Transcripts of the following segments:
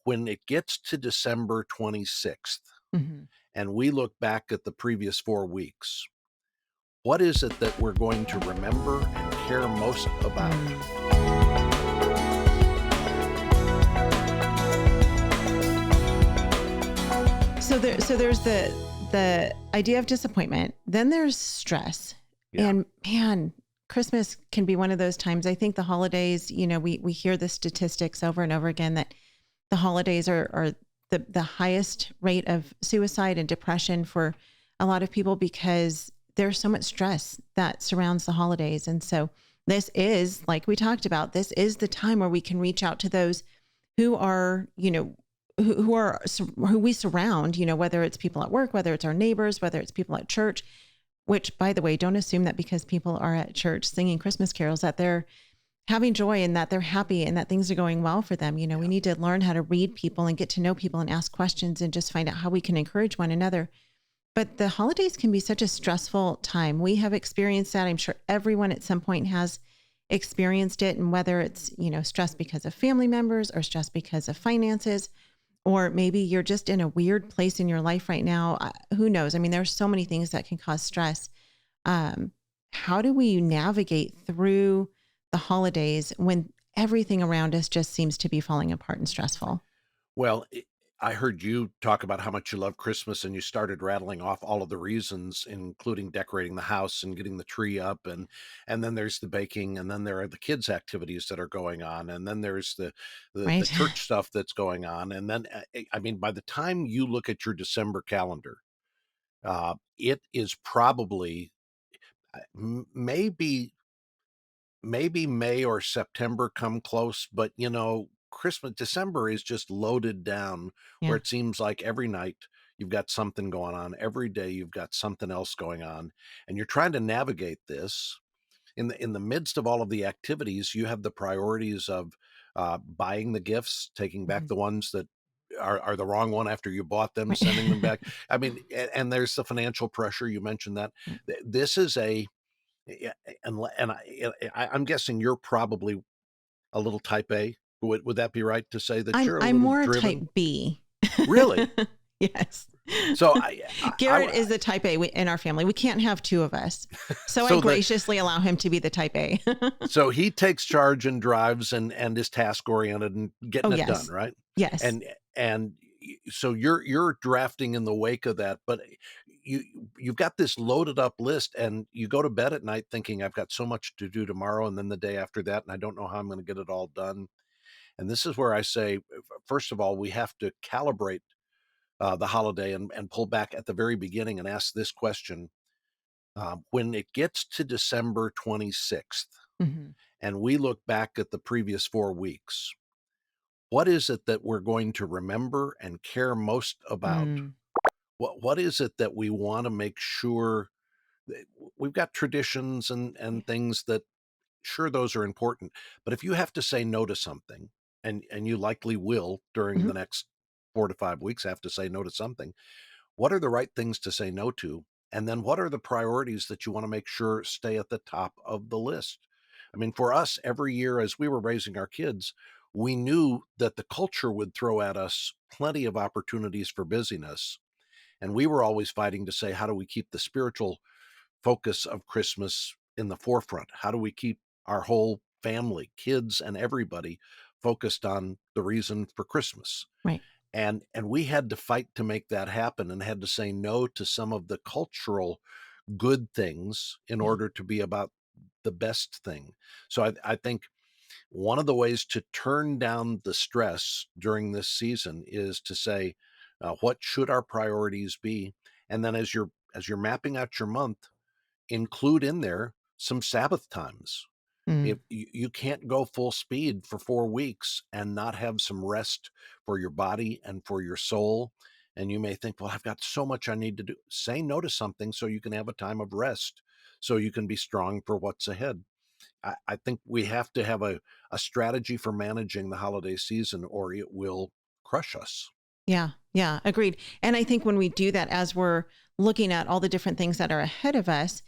when it gets to December 26th Mm-hmm. and we look back at the previous 4 weeks, what is it that we're going to remember and care most about? So there's the idea of disappointment. Then there's stress. Yeah. And man, Christmas can be one of those times. I think the holidays, we hear the statistics over and over again that the holidays are the highest rate of suicide and depression for a lot of people because there's so much stress that surrounds the holidays. And so this is, like we talked about, this is the time where we can reach out to those who are, who we surround, whether it's people at work, whether it's our neighbors, whether it's people at church, which, by the way, don't assume that because people are at church singing Christmas carols that they're having joy and that they're happy and that things are going well for them. We need to learn how to read people and get to know people and ask questions and just find out how we can encourage one another. But the holidays can be such a stressful time. We have experienced that. I'm sure everyone at some point has experienced it. And whether it's, stress because of family members or stress because of finances, or maybe you're just in a weird place in your life right now. Who knows? I mean, there's so many things that can cause stress. How do we navigate through the holidays when everything around us just seems to be falling apart and stressful? Well, I heard you talk about how much you love Christmas, and you started rattling off all of the reasons, including decorating the house and getting the tree up, and then there's the baking, and then there are the kids' activities that are going on, and then there's the Right. church stuff that's going on, and then I mean, by the time you look at your December calendar, it is probably maybe May or September come close, but December is just loaded down Yeah. where it seems like every night you've got something going on. Every day you've got something else going on, and you're trying to navigate this. In the midst of all of the activities, you have the priorities of buying the gifts, taking back Mhm. the ones that are the wrong one after you bought them, Right. sending them back. I mean, and there's the financial pressure. You mentioned that. Yeah. This is yeah, I'm guessing you're probably a little type A. Would that be right to say that you're a I'm little more a type driven? B. Really? Yes. So Garrett is the type A in our family. We can't have two of us. So I graciously allow him to be the type A. So he takes charge and drives and is task oriented and getting it done, Yes. right? Yes. And so you're drafting in the wake of that, but you've got this loaded up list, and you go to bed at night thinking, I've got so much to do tomorrow and then the day after that, and I don't know how I'm going to get it all done. And this is where I say, first of all, we have to calibrate the holiday and pull back at the very beginning and ask this question. When it gets to December 26th Mhm. and we look back at the previous 4 weeks, what is it that we're going to remember and care most about? Mm. What is it that we want to make sure that we've got traditions and things that, sure, those are important, but if you have to say no to something, and you likely will during Mhm. the next 4 to 5 weeks have to say no to something, what are the right things to say no to? And then what are the priorities that you want to make sure stay at the top of the list? I mean, for us, every year as we were raising our kids, we knew that the culture would throw at us plenty of opportunities for busyness. And we were always fighting to say, how do we keep the spiritual focus of Christmas in the forefront? How do we keep our whole family, kids and everybody, focused on the reason for Christmas? Right. And we had to fight to make that happen, and had to say no to some of the cultural good things in Yeah. order to be about the best thing. So I think one of the ways to turn down the stress during this season is to say, what should our priorities be? And then as you're mapping out your month, include in there some Sabbath times. If Mm. you can't go full speed for 4 weeks and not have some rest for your body and for your soul, and you may think, well, I've got so much I need to do. Say no to something so you can have a time of rest, so you can be strong for what's ahead. I think we have to have a strategy for managing the holiday season, or it will crush us. Yeah. Yeah. Agreed. And I think when we do that, as we're looking at all the different things that are ahead of us,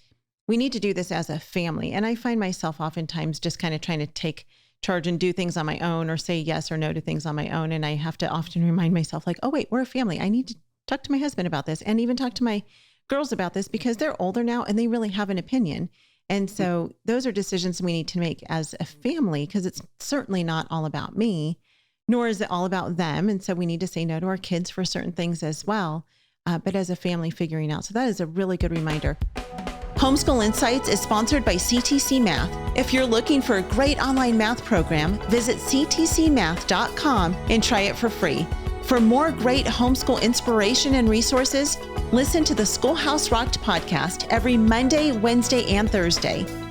we need to do this as a family. And I find myself oftentimes just kind of trying to take charge and do things on my own or say yes or no to things on my own. And I have to often remind myself like, oh, wait, we're a family. I need to talk to my husband about this and even talk to my girls about this because they're older now and they really have an opinion. And so those are decisions we need to make as a family because it's certainly not all about me, nor is it all about them. And so we need to say no to our kids for certain things as well. But as a family figuring out. So that is a really good reminder. Homeschool Insights is sponsored by CTC Math. If you're looking for a great online math program, visit ctcmath.com and try it for free. For more great homeschool inspiration and resources, listen to the Schoolhouse Rocked podcast every Monday, Wednesday, and Thursday.